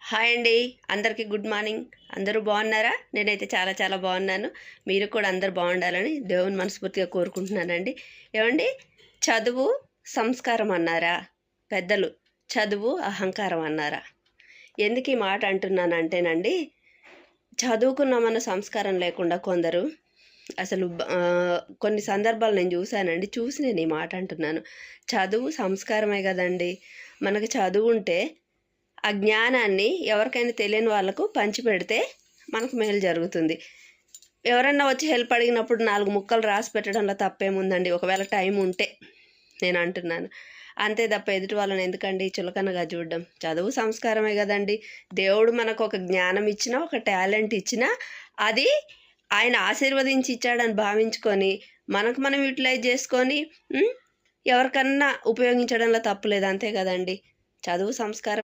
Hi అండి, అందరికీ good morning. అందరూ బాగున్నారా? నేనైతే చాలా చాలా బాగున్నాను. మీరు కూడా అందరూ బాగుండాలని దేవుని మనస్ఫూర్తిగా కోరుకుంటున్నానండి. ఏమండి, చదువు సంస్కారం అన్నారా పెద్దలు, చదువు అహంకారం అన్నారా? ఎందుకు ఈ మాట అంటున్నానంటేనండి, చదువుకున్నామన్న సంస్కారం లేకుండా కొందరు అసలు కొన్ని సందర్భాలు నేను చూసి నేను ఈ మాట అంటున్నాను. చదువు సంస్కారమే కదండి. మనకు చదువు ఉంటే ఆ జ్ఞానాన్ని ఎవరికైనా తెలియని వాళ్ళకు పంచిపెడితే మనకు మేలు జరుగుతుంది. ఎవరన్నా వచ్చి హెల్ప్ అడిగినప్పుడు 4 ముక్కలు రాసి పెట్టడంలో తప్పేముందండి, ఒకవేళ టైం ఉంటే నేను అంటున్నాను. అంతే తప్ప ఎదుటి వాళ్ళని ఎందుకండి చులకనగా చూడడం? చదువు సంస్కారమే కదండి. దేవుడు మనకు ఒక జ్ఞానం ఇచ్చినా, ఒక టాలెంట్ ఇచ్చినా అది ఆయన ఆశీర్వదించి ఇచ్చాడని భావించుకొని మనకు మనం యూటిలైజ్ చేసుకొని ఎవరికన్నా ఉపయోగించడంలో తప్పులేదు, అంతే కదండి. చదువు సంస్కారం